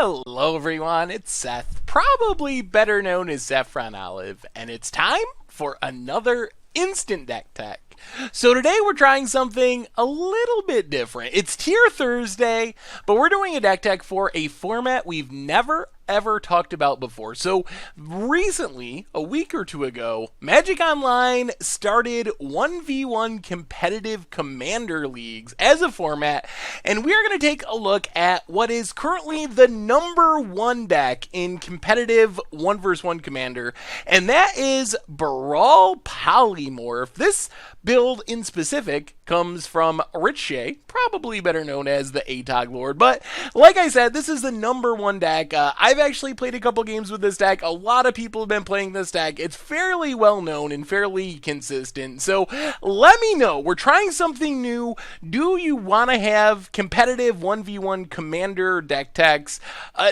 Hello everyone, it's Seth, probably better known as Saffron Olive, and it's time for another Instant Deck Tech. So today we're trying something a little bit different. It's Tier Thursday, but we're doing a deck tech for a format we've never ever talked about before. So recently, a week or two ago, Magic Online started 1v1 competitive commander leagues as a format, and we are going to take a look at what is currently the number one deck in competitive 1 vs 1 commander, and that is Baral Polymorph. This build in specific comes from Rich Shea, probably better known as the ATOG Lord, but like I said, this is the number one deck. I've actually played a couple games with this deck. A lot of people have been playing this deck. It's fairly well known and fairly consistent, so let me know. We're trying something new. Do you want to have competitive 1v1 commander deck techs?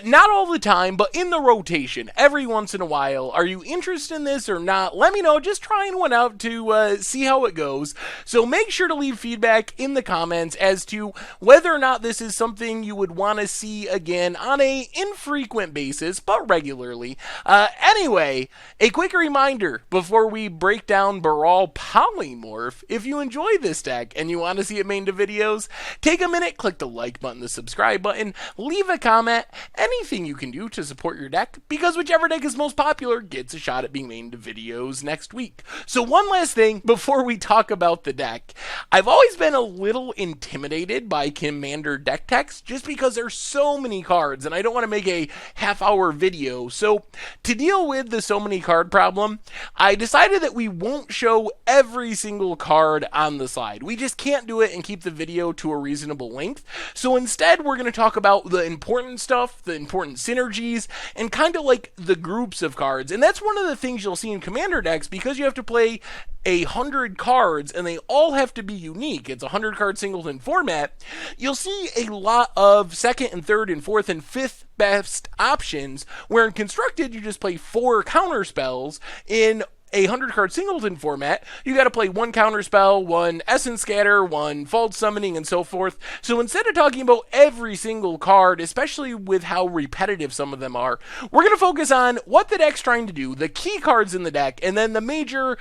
Not all the time, but in the rotation, every once in a while. Are you interested in this or not? Let me know. Just trying one out to see how it goes. So make sure to leave feedback in the comments as to whether or not this is something you would want to see again on a infrequent basis, but regularly. Anyway, a quick reminder before we break down Baral Polymorph. If you enjoy this deck and you want to see it made into videos, take a minute, click the like button, the subscribe button, leave a comment, anything you can do to support your deck, because whichever deck is most popular gets a shot at being made into videos next week. So one last thing before we talk about the deck. I've always been a little intimidated by commander deck techs just because there's so many cards and I don't want to make a half-hour video. So to deal with the so many card problem, I decided that we won't show every single card on the slide. We just can't do it and keep the video to a reasonable length. So instead, we're going to talk about the important stuff, the important synergies, and kind of like the groups of cards. And that's one of the things you'll see in commander decks, because you have to play 100 cards and they all have to be unique. It's a 100 card singleton format. You'll see a lot of second and third and fourth and fifth best options, where in constructed you just play 4 counter spells. In a 100 card singleton format, you got to play 1 counter spell, 1 essence scatter, 1 false summoning, and so forth. So instead of talking about every single card, especially with how repetitive some of them are, we're going to focus on what the deck's trying to do, the key cards in the deck, and then the major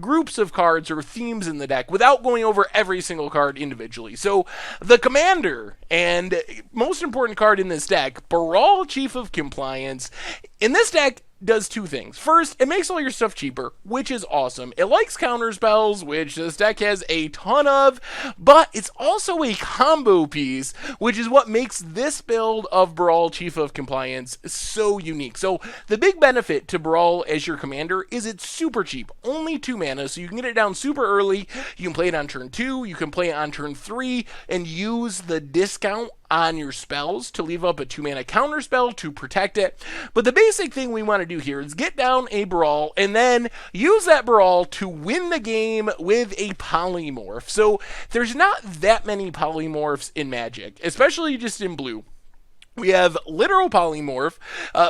groups of cards or themes in the deck, without going over every single card individually. So the commander and most important card in this deck, Baral Chief of Compliance. In this deck, does 2 things. First, it makes all your stuff cheaper, which is awesome. It likes counter spells, which this deck has a ton of, but it's also a combo piece, which is what makes this build of Baral Chief of Compliance so unique. So the big benefit to Baral as your commander is it's super cheap, only 2 mana, so you can get it down super early. You can play it on turn 2, you can play it on turn 3, and use the discount on your spells to leave up a 2 mana counter spell to protect it. But the basic thing we want to do here is get down a Baral and then use that Baral to win the game with a polymorph. So there's not that many polymorphs in Magic, especially just in blue. We have Literal Polymorph.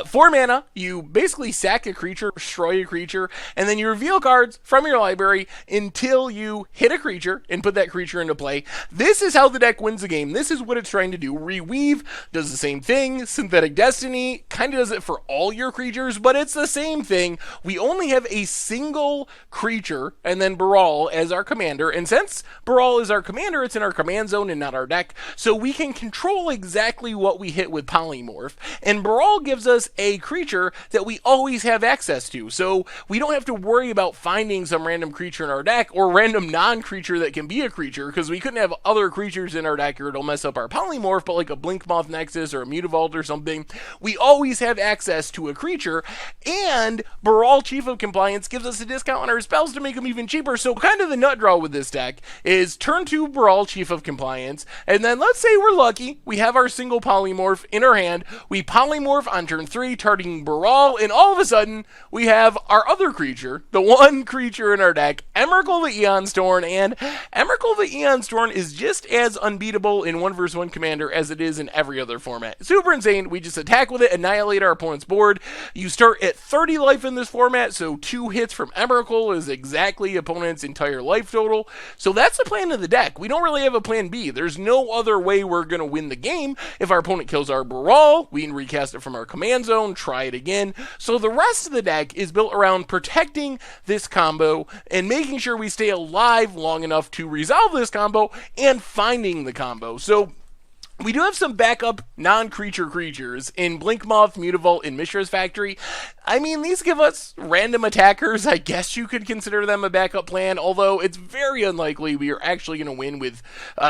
4 mana, you basically sack a creature, destroy a creature, and then you reveal cards from your library until you hit a creature and put that creature into play. This is how the deck wins the game. This is what it's trying to do. Reweave does the same thing. Synthetic Destiny kind of does it for all your creatures, but it's the same thing. We only have a single creature and then Baral as our commander, and since Baral is our commander, it's in our command zone and not our deck, so we can control exactly what we hit with Polymorph, and Baral gives us a creature that we always have access to, so we don't have to worry about finding some random creature in our deck or random non-creature that can be a creature, because we couldn't have other creatures in our deck or it'll mess up our Polymorph, but like a Blinkmoth Nexus or a Mutavault or something, we always have access to a creature, and Baral Chief of Compliance gives us a discount on our spells to make them even cheaper. So kind of the nut draw with this deck is turn 2 Baral Chief of Compliance, and then let's say we're lucky, we have our single Polymorph in our hand, we polymorph on turn 3, targeting Baral, and all of a sudden, we have our other creature, the one creature in our deck, Emrakul the Aeons Torn, and Emrakul the Aeons Torn is just as unbeatable in 1 vs 1 Commander as it is in every other format. Super insane. We just attack with it, annihilate our opponent's board. You start at 30 life in this format, so 2 hits from Emrakul is exactly opponent's entire life total. So that's the plan of the deck. We don't really have a plan B. There's no other way we're going to win the game if our opponent kills was our Baral. We can recast it from our command zone, try it again. So the rest of the deck is built around protecting this combo and making sure we stay alive long enough to resolve this combo and finding the combo. So we do have some backup non-creature creatures in Blinkmoth, Mutavault, and Mishra's Factory. I mean, these give us random attackers. I guess you could consider them a backup plan, although it's very unlikely we are actually going to win with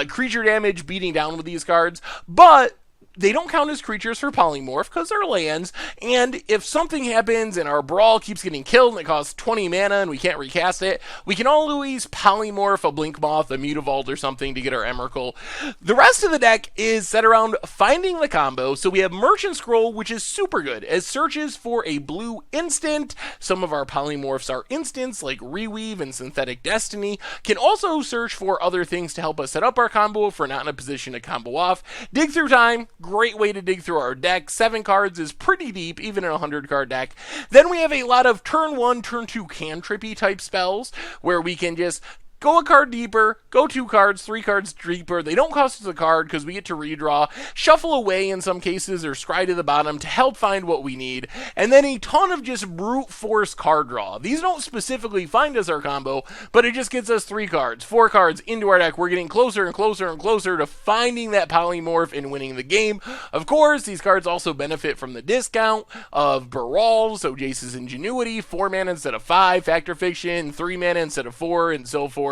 creature damage beating down with these cards. But they don't count as creatures for Polymorph because they're lands, and if something happens and our Brawl keeps getting killed and it costs 20 mana and we can't recast it, we can always Polymorph a Blinkmoth, a Mutavault, or something to get our Emrakul. The rest of the deck is set around finding the combo, so we have Merchant Scroll, which is super good, as searches for a blue instant. Some of our Polymorphs are instants, like Reweave and Synthetic Destiny, can also search for other things to help us set up our combo if we're not in a position to combo off. Dig Through Time, great way to dig through our deck. 7 cards is pretty deep, even in a 100-card deck. Then we have a lot of turn 1, turn 2 cantrippy type spells, where we can just go a card deeper, go 2 cards, 3 cards deeper. They don't cost us a card because we get to redraw, shuffle away in some cases, or scry to the bottom to help find what we need. And then a ton of just brute force card draw. These don't specifically find us our combo, but it just gets us 3 cards, 4 cards into our deck. We're getting closer and closer and closer to finding that Polymorph and winning the game. Of course, these cards also benefit from the discount of Baral, so Jace's Ingenuity, 4 mana instead of 5, Fact or Fiction, 3 mana instead of 4, and so forth.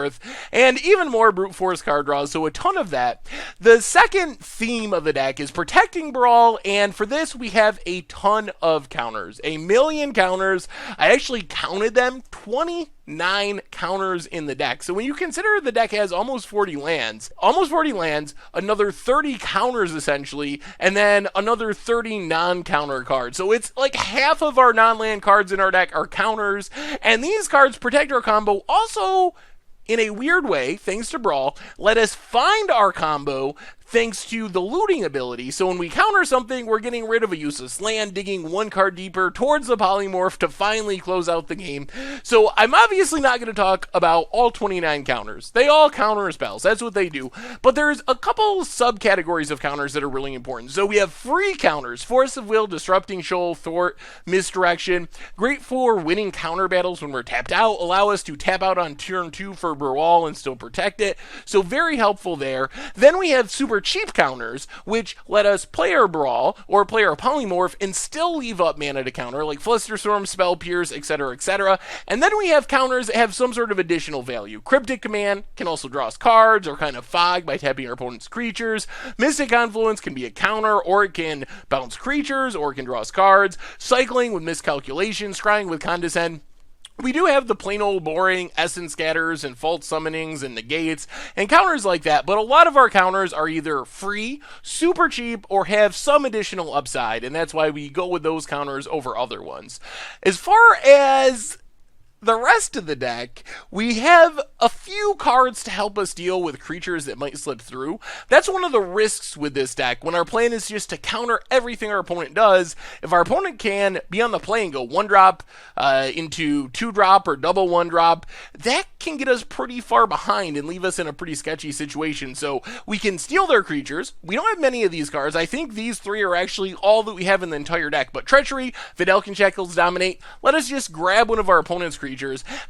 And even more brute force card draws, so a ton of that. The second theme of the deck is protecting Brawl, and for this we have a ton of counters. 1,000,000 counters. I actually counted them, 29 counters in the deck. So when you consider the deck has almost 40 lands, another 30 counters essentially, and then another 30 non-counter cards. So it's like half of our non-land cards in our deck are counters, and these cards protect our combo. Also, in a weird way, thanks to Brawl, let us find our combo thanks to the looting ability. So when we counter something, we're getting rid of a useless land, digging 1 card deeper towards the Polymorph to finally close out the game. So I'm obviously not going to talk about all 29 counters. They all counter spells. That's what they do. But there's a couple subcategories of counters that are really important. So we have free counters: Force of Will, Disrupting Shoal, Thwart, Misdirection. Great for winning counter battles when we're tapped out. Allow us to tap out on turn 2 for Baral and still protect it. So very helpful there. Then we have super cheap counters, which let us play our Brawl or play our Polymorph and still leave up mana to counter, like Flusterstorm, Spell Pierce, etc., etc. And then we have counters that have some sort of additional value. Cryptic Command can also draw us cards, or kind of fog by tapping our opponent's creatures. Mystic Confluence can be a counter, or it can bounce creatures, or it can draw us cards. Cycling with Miscalculation, Scrying with Condescend. We do have the plain old boring Essence Scatters and False Summonings and Negates and counters like that, but a lot of our counters are either free, super cheap, or have some additional upside, and that's why we go with those counters over other ones. As far as the rest of the deck, we have a few cards to help us deal with creatures that might slip through. That's one of the risks with this deck. When our plan is just to counter everything our opponent does, if our opponent can be on the play and go 1-drop into 2-drop or double 1-drop, that can get us pretty far behind and leave us in a pretty sketchy situation. So we can steal their creatures. We don't have many of these cards. I think these 3 are actually all that we have in the entire deck. But Treachery, Vidalcan Shackles, Dominate. Let us just grab one of our opponent's creatures.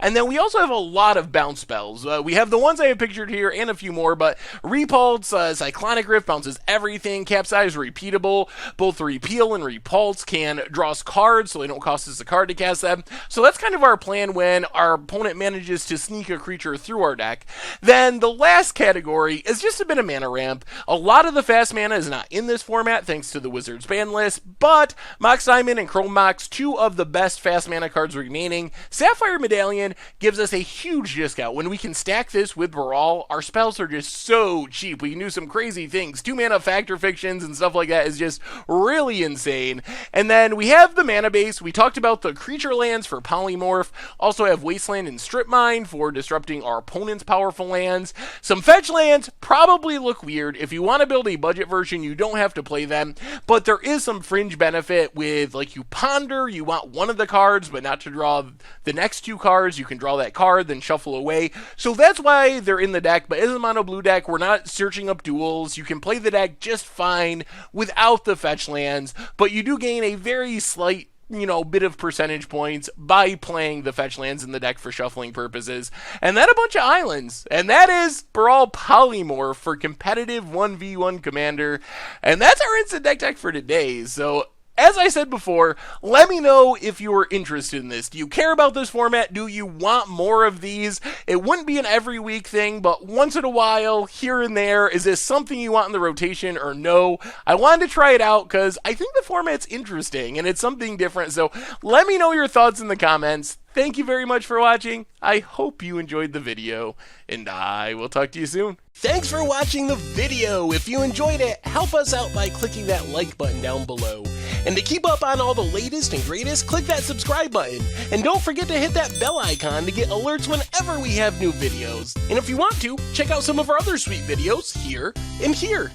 And then we also have a lot of bounce spells. We have the ones I have pictured here and a few more, but Repulse, Cyclonic Rift bounces everything. Capsize, Repeatable. Both Repeal and Repulse can draw us cards, so they don't cost us a card to cast them. So that's kind of our plan when our opponent manages to sneak a creature through our deck. Then the last category is just a bit of mana ramp. A lot of the fast mana is not in this format thanks to the Wizard's ban list, but Mox Diamond and Chrome Mox, 2 of the best fast mana cards remaining. Sapphire Medallion gives us a huge discount. When we can stack this with Baral, our spells are just so cheap. We can do some crazy things. 2 mana Fact or Fictions and stuff like that is just really insane. And then we have the mana base. We talked about the creature lands for Polymorph. Also have Wasteland and Strip Mine for disrupting our opponent's powerful lands. Some fetch lands probably look weird. If you want to build a budget version, you don't have to play them, but there is some fringe benefit with, like, you ponder, you want one of the cards, but not to draw the next next 2 cards, you can draw that card, then shuffle away. So that's why they're in the deck, but as a mono blue deck, we're not searching up duels. You can play the deck just fine without the fetch lands, but you do gain a very slight bit of percentage points by playing the fetch lands in the deck for shuffling purposes. And then a bunch of islands. And that is Baral Polymorph for competitive 1v1 commander. And that's our instant deck tech for today. So as I said before, let me know if you're interested in this. Do you care about this format? Do you want more of these? It wouldn't be an every week thing, but once in a while, here and there, is this something you want in the rotation or no? I wanted to try it out because I think the format's interesting and it's something different. So let me know your thoughts in the comments. Thank you very much for watching. I hope you enjoyed the video, and I will talk to you soon. Thanks for watching the video. If you enjoyed it, help us out by clicking that like button down below. And to keep up on all the latest and greatest, click that subscribe button. And don't forget to hit that bell icon to get alerts whenever we have new videos. And if you want to, check out some of our other sweet videos here and here.